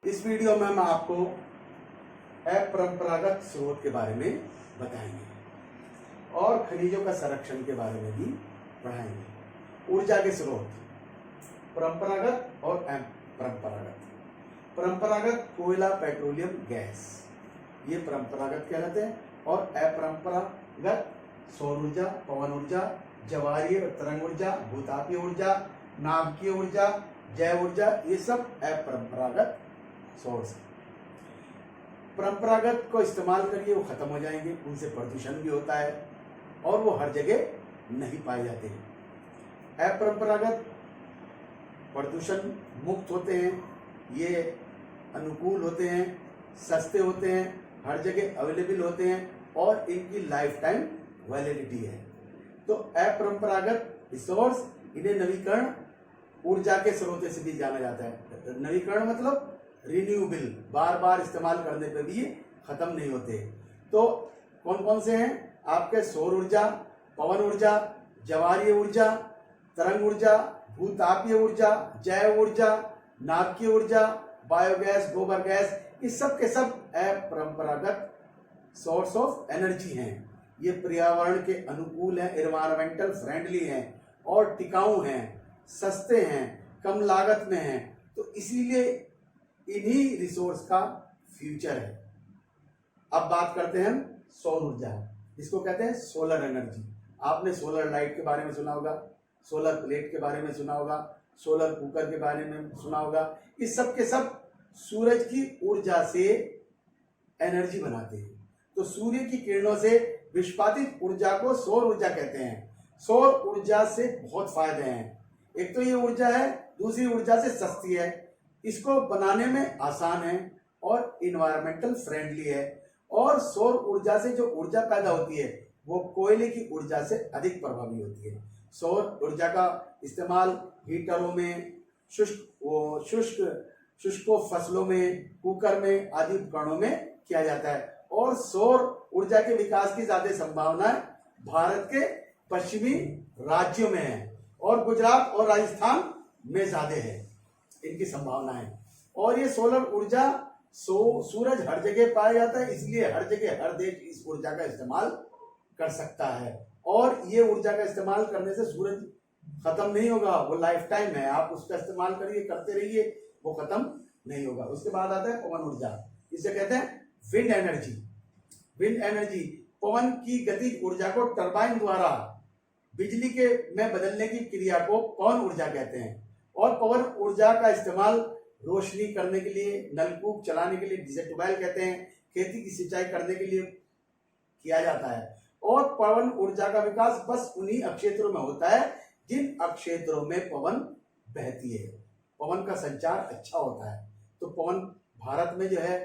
इस वीडियो में हम आपको अपरंपरागत स्रोत के बारे में बताएंगे और खनिजों का संरक्षण के बारे में भी पढ़ाएंगे। ऊर्जा के स्रोत परंपरागत और अपरंपरागत। परंपरागत कोयला, पेट्रोलियम, गैस, ये परंपरागत कहलाते हैं। और अपरंपरागत सौर ऊर्जा, पवन ऊर्जा, ज्वारीय तरंग ऊर्जा, भूतापीय ऊर्जा, नाभिकीय ऊर्जा, जैव ऊर्जा, ये सब अपरंपरागत सोर्स है। परंपरागत को इस्तेमाल करिए, वो खत्म हो जाएंगे, उनसे प्रदूषण भी होता है और वो हर जगह नहीं पाए जाते हैं। अपरंपरागत प्रदूषण मुक्त होते हैं, ये अनुकूल होते हैं, सस्ते होते हैं, हर जगह अवेलेबल होते हैं और इनकी लाइफ टाइम वैलिडिटी है। तो अपरंपरागत रिसोर्स, इन्हें नवीकरण ऊर्जा के स्रोत से भी जाना जाता है। नवीकरण मतलब रिन्यूएबल, बार बार इस्तेमाल करने पे भी ये खत्म नहीं होते। तो कौन कौन से हैं आपके? सौर ऊर्जा, पवन ऊर्जा, ज्वारीय ऊर्जा, तरंग ऊर्जा, भूतापीय ऊर्जा, जैव ऊर्जा, नाभिकीय ऊर्जा, बायोगैस, गोबर गैस, इस सब के सब अपरंपरागत सोर्स ऑफ एनर्जी हैं। ये पर्यावरण के अनुकूल हैं, एनवायरमेंटल फ्रेंडली हैं और टिकाऊ हैं, सस्ते हैं, कम लागत में हैं। तो इसीलिए इन्हीं रिसोर्स का फ्यूचर है। अब बात करते हैं हम सौर ऊर्जा, जिसको कहते हैं सोलर एनर्जी। आपने सोलर लाइट के बारे में सुना होगा, सोलर प्लेट के बारे में सुना होगा, सोलर कुकर के बारे में सुना होगा। इस सब के सब सूरज की ऊर्जा से एनर्जी बनाते हैं। तो सूर्य की किरणों से विस्फादित ऊर्जा को सौर ऊर्जा कहते हैं। सौर ऊर्जा से बहुत फायदे हैं। एक तो ये ऊर्जा है, दूसरी ऊर्जा से सस्ती है, इसको बनाने में आसान है और इन्वायरमेंटल फ्रेंडली है। और सौर ऊर्जा से जो ऊर्जा पैदा होती है वो कोयले की ऊर्जा से अधिक प्रभावी होती है। सौर ऊर्जा का इस्तेमाल हीटरों में, शुष्क फसलों में, कुकर में आदि उपकरणों में किया जाता है। और सौर ऊर्जा के विकास की ज्यादा संभावनाएं भारत के पश्चिमी राज्यों में है और गुजरात और राजस्थान में ज्यादा है इनकी संभावनाएं। और ये सोलर ऊर्जा सूरज हर जगह पाया जाता है, इसलिए हर जगह हर देश इस ऊर्जा का इस्तेमाल कर सकता है। और ये ऊर्जा का इस्तेमाल करने से सूरज खत्म नहीं होगा, वो लाइफ टाइम है। आप उसका इस्तेमाल करिए, करते रहिए, वो खत्म नहीं होगा। उसके बाद आता है पवन ऊर्जा, इसे कहते हैं विंड एनर्जी। विंड एनर्जी पवन की गतिज ऊर्जा को टरबाइन द्वारा बिजली के में बदलने की क्रिया को पवन ऊर्जा कहते हैं। और पवन ऊर्जा का इस्तेमाल रोशनी करने के लिए, नलकूप चलाने के लिए, जिसे ट्यूबवेल कहते हैं, खेती की सिंचाई करने के लिए किया जाता है। और पवन ऊर्जा का विकास बस उन्हीं अक्षेत्रों में होता है जिन अक्षेत्रों में पवन बहती है, पवन का संचार अच्छा होता है। तो पवन भारत में जो है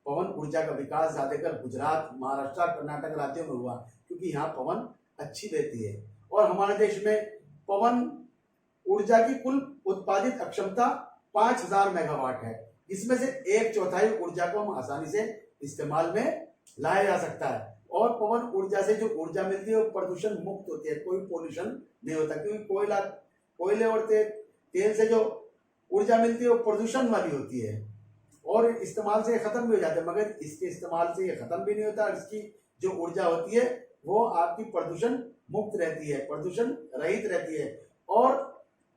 पवन ऊर्जा का विकास ज्यादातर गुजरात, महाराष्ट्र, कर्नाटक राज्यों में हुआ, क्योंकि यहाँ पवन अच्छी बहती है। और हमारे देश में पवन ऊर्जा की कुल उत्पादित अक्षमता 5000 मेगावाट है। इसमें से 1/4 ऊर्जा को हम आसानी से इस्तेमाल में लाया जा सकता है। और पवन ऊर्जा से जो ऊर्जा मिलती है वो प्रदूषण मुक्त होती है, कोई पोल्यूशन नहीं होता, क्योंकि कोयले और तेल से जो ऊर्जा मिलती है वो प्रदूषण वाली होती है और इस्तेमाल से खत्म भी हो जाता है। मगर इसके इस्तेमाल से ये खत्म भी नहीं होता। इसकी जो ऊर्जा होती है वो आपकी प्रदूषण मुक्त रहती है, प्रदूषण रहित रहती है और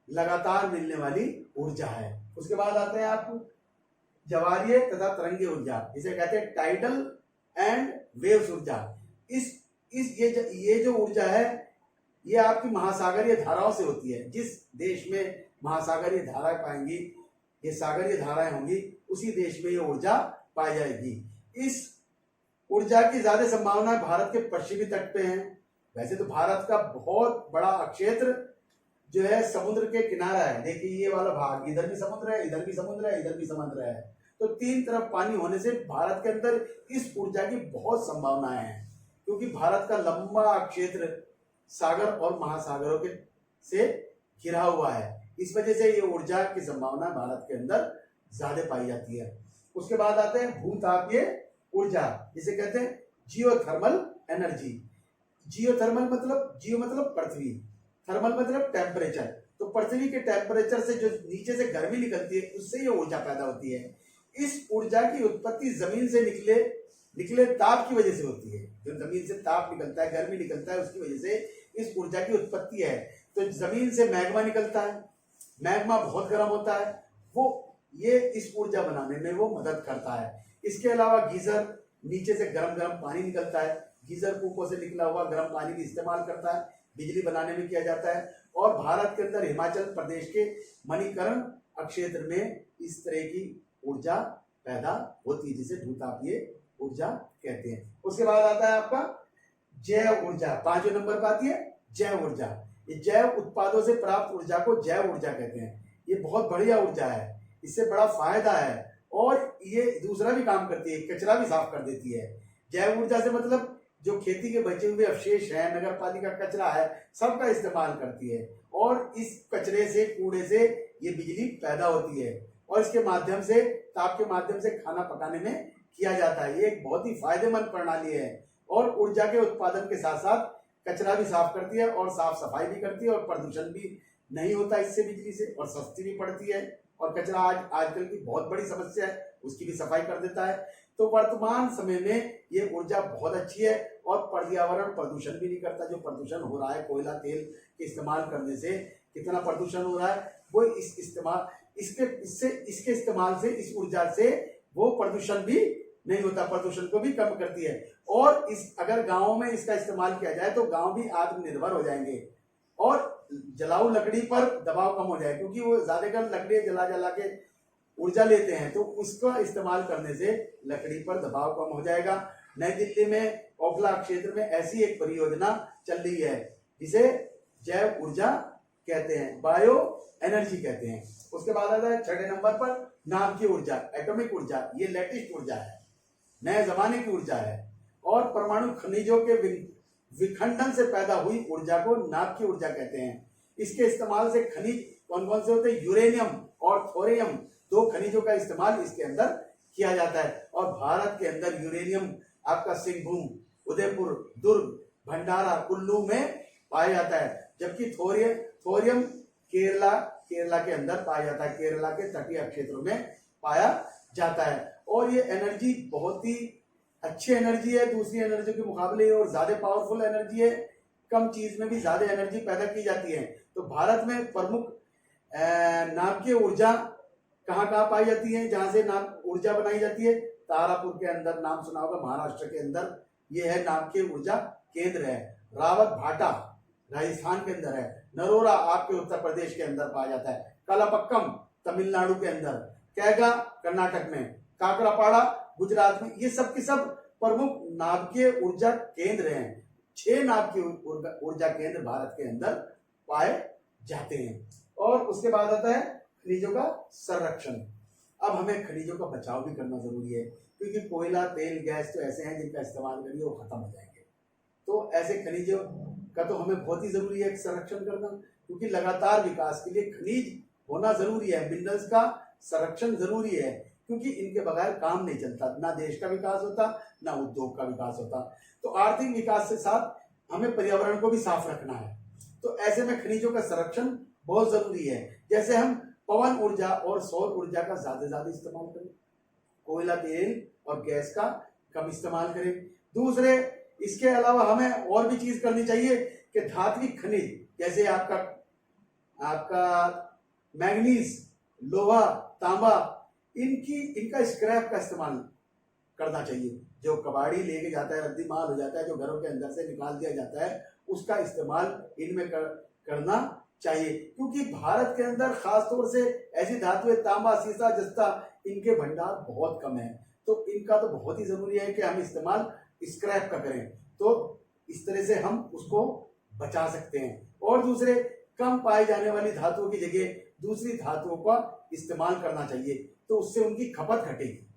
लगातार मिलने वाली ऊर्जा है। उसके बाद आते हैं आप ज्वारीय तथा तरंगीय ऊर्जा, इसे कहते हैं टाइडल एंड वेव्स ऊर्जा। ये जो ऊर्जा है ये आपकी महासागरीय धाराओं से होती है। जिस देश में महासागरीय धाराएं पाएंगी, ये सागरीय धाराएं होंगी, उसी देश में ये ऊर्जा पाई जाएगी। इस ऊर्जा की ज्यादा संभावना भारत के पश्चिमी तट पे है। वैसे तो भारत का बहुत बड़ा क्षेत्र जो है समुद्र के किनारा है। देखिए ये वाला भाग, इधर भी समुद्र है, इधर भी समुद्र है, इधर भी समुद्र है। तो तीन तरफ पानी होने से भारत के अंदर इस ऊर्जा की बहुत संभावनाएं हैं, क्योंकि भारत का लंबा क्षेत्र सागर और महासागरों के से घिरा हुआ है। इस वजह से ये ऊर्जा की संभावना भारत के अंदर ज्यादा पाई जाती है। उसके बाद आते हैं भूतापीय ऊर्जा, जिसे कहते हैं जियोथर्मल एनर्जी। जियोथर्मल मतलब, जियो मतलब पृथ्वी, थर्मल मतलब टेम्परेचर। तो पृथ्वी के टेम्परेचर से जो नीचे से गर्मी निकलती है उससे ये ऊर्जा पैदा होती है। इस ऊर्जा की उत्पत्ति जमीन से निकले ताप की वजह से होती है। जो जमीन से ताप निकलता है, गर्मी निकलता है, उसकी वजह से इस ऊर्जा की उत्पत्ति है। तो जमीन से मैग्मा निकलता है, मैग्मा बहुत गर्म होता है, वो ये इस ऊर्जा बनाने में वो मदद करता है। इसके अलावा गीजर, नीचे से गर्म गर्म पानी निकलता है, गीजर कूपों से निकला हुआ गर्म पानी भी इस्तेमाल करता है, बिजली बनाने में किया जाता है। और भारत के अंदर हिमाचल प्रदेश के मणिकर्ण क्षेत्र में इस तरह की ऊर्जा पैदा होती है, जिसे भूतापीय ऊर्जा कहते हैं। उसके बाद आता है आपका जैव ऊर्जा, 5वें नंबर पर आती है जैव ऊर्जा। ये जैव उत्पादों से प्राप्त ऊर्जा को जैव ऊर्जा कहते हैं। ये बहुत बढ़िया ऊर्जा है, इससे बड़ा फायदा है और ये दूसरा भी काम करती है, कचरा भी साफ कर देती है। जैव ऊर्जा से मतलब जो खेती के बचे हुए अवशेष हैं, नगर पालिका कचरा है, सबका इस्तेमाल करती है और इस कचरे से, कूड़े से ये बिजली पैदा होती है और इसके माध्यम से, ताप के माध्यम से खाना पकाने में किया जाता है। ये एक बहुत ही फायदेमंद प्रणाली है और ऊर्जा के उत्पादन के साथ साथ कचरा भी साफ करती है और साफ सफाई भी करती है और प्रदूषण भी नहीं होता इससे बिजली से, और सस्ती भी पड़ती है। और कचरा आजकल की बहुत बड़ी समस्या है, उसकी भी सफाई कर देता है। तो वर्तमान समय में ये ऊर्जा बहुत अच्छी है और पर्यावरण प्रदूषण भी नहीं करता। जो प्रदूषण हो रहा है कोयला तेल के इस्तेमाल करने से, कितना प्रदूषण हो रहा है, वो इसके इस्तेमाल से, इस ऊर्जा से वो प्रदूषण भी नहीं होता, प्रदूषण को भी कम करती है। और अगर गाँव में इसका इस्तेमाल किया जाए तो गाँव भी आत्मनिर्भर हो जाएंगे और जलाऊ लकड़ी पर दबाव कम हो जाए, क्योंकि वो ज्यादातर लकड़ी जला के ऊर्जा लेते हैं, तो उसका इस्तेमाल करने से लकड़ी पर दबाव कम हो जाएगा। नई दिल्ली में ओखला क्षेत्र में ऐसी एक परियोजना चल रही है जिसे जैव ऊर्जा कहते हैं, बायो एनर्जी कहते हैं। उसके बाद आता है 6वें नंबर पर नाभिकीय की ऊर्जा, एटॉमिक ऊर्जा। ये लेटेस्ट ऊर्जा है, नए जमाने की ऊर्जा है और परमाणु खनिजों के विखंडन से पैदा हुई ऊर्जा को नाभिकीय ऊर्जा कहते हैं। इसके इस्तेमाल से खनिज कौन कौन से होते हैं? यूरेनियम और थोरियम, 2 खनिजों का इस्तेमाल इसके अंदर किया जाता है। और भारत के अंदर यूरेनियम आपका सिंहभूम, उदयपुर, दुर्ग, भंडारा, कुल्लू में पाया जाता है, जबकि थोरियम केरला के अंदर पाया जाता है, केरला के तटीय क्षेत्रों में पाया जाता है। और ये एनर्जी बहुत ही अच्छी एनर्जी है दूसरी एनर्जी के मुकाबले, और ज्यादा पावरफुल एनर्जी है, कम चीज में भी ज्यादा एनर्जी पैदा की जाती है। तो भारत में प्रमुख नाभिकीय ऊर्जा कहाँ कहाँ पाई जाती है, जहां से ऊर्जा बनाई जाती है? तारापुर के अंदर, नाम सुना होगा, महाराष्ट्र के अंदर ये है नाभिकीय ऊर्जा केंद्र है। रावत भाटा राजस्थान के अंदर है। नरोरा आपके उत्तर प्रदेश के अंदर पाया जाता है। कलापक्कम तमिलनाडु के अंदर, कैगा कर्नाटक में, काकरापाड़ा गुजरात में। ये सब के सब प्रमुख नाभिकीय ऊर्जा केंद्र हैं। 6 नाभिकीय ऊर्जा केंद्र भारत के अंदर पाए जाते हैं। और उसके बाद आता है खनिजों का संरक्षण। अब हमें खनिजों का बचाव भी करना जरूरी है, क्योंकि कोयला, तेल, गैस तो ऐसे हैं जिनका इस्तेमाल करिए वो खत्म हो जाएंगे। तो ऐसे खनिजों का तो हमें बहुत ही जरूरी है संरक्षण करना, क्योंकि लगातार विकास के लिए खनिज होना जरूरी है, मिनरल्स का संरक्षण जरूरी है, क्योंकि इनके बगैर काम नहीं चलता, ना देश का विकास होता, ना उद्योग का विकास होता। तो आर्थिक विकास के साथ हमें पर्यावरण को भी साफ रखना है, तो ऐसे में खनिजों का संरक्षण बहुत जरूरी है। जैसे हम पवन ऊर्जा और सौर ऊर्जा का ज्यादा इस्तेमाल करें, कोयला, तेल और गैस का कम इस्तेमाल करें। दूसरे, इसके अलावा हमें और भी चीज करनी चाहिए कि धात्विक खनिज जैसे आपका मैग्नीज, लोहा, तांबा, इनका स्क्रैप का इस्तेमाल करना चाहिए। जो कबाड़ी लेके जाता है, रद्दी माल हो जाता है, जो घरों के अंदर से निकाल दिया जाता है, उसका इस्तेमाल इनमें करना चाहिए, क्योंकि भारत के अंदर खास तौर से ऐसी धातुएं, तांबा, सीसा, जस्ता, इनके भंडार बहुत कम है। तो इनका तो बहुत ही जरूरी है कि हम इस्तेमाल स्क्रैप का करें, तो इस तरह से हम उसको बचा सकते हैं। और दूसरे, कम पाई जाने वाली धातुओं की जगह दूसरी धातुओं का इस्तेमाल करना चाहिए, तो उससे उनकी खपत घटेगी।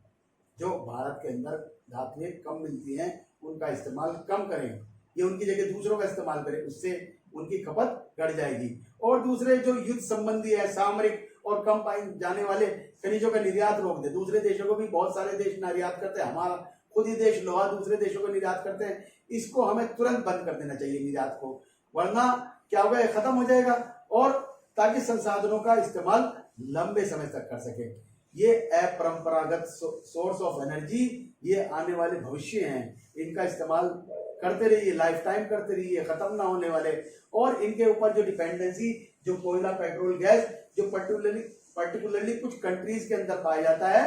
जो भारत के अंदर धातुएं कम मिलती हैं उनका इस्तेमाल कम करें, ये उनकी जगह दूसरों का इस्तेमाल करें, उससे उनकी खपत घट जाएगी। और दूसरे, जो युद्ध संबंधी है, सामरिक और कम पाए जाने वाले खनिजों का निर्यात रोक दे। दूसरे देशों को भी बहुत सारे देश निर्यात करते हैं, हमारा खुद ही देश लोहा दूसरे देशों को निर्यात करते हैं, इसको हमें तुरंत बंद कर देना चाहिए निर्यात को, वरना क्या होगा, खत्म हो जाएगा। और ताकि संसाधनों का इस्तेमाल लंबे समय तक कर सके। ये अपरंपरागत सोर्स ऑफ एनर्जी, ये आने वाले भविष्य हैं। इनका इस्तेमाल करते रहिए, लाइफ टाइम करते रहिए, खत्म ना होने वाले। और इनके ऊपर जो डिपेंडेंसी, जो कोयला, पेट्रोल, गैस, जो पर्टिकुलरली कुछ कंट्रीज के अंदर पाया जाता है,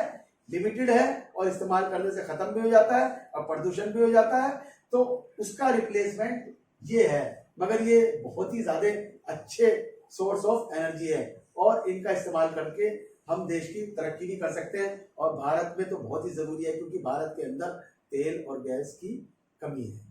लिमिटेड है और इस्तेमाल करने से खत्म भी हो जाता है और प्रदूषण भी हो जाता है, तो उसका रिप्लेसमेंट ये है। मगर ये बहुत ही ज्यादा अच्छे सोर्स ऑफ एनर्जी है और इनका इस्तेमाल करके हम देश की तरक्की भी कर सकते हैं। और भारत में तो बहुत ही जरूरी है, क्योंकि भारत के अंदर तेल और गैस की कमी है।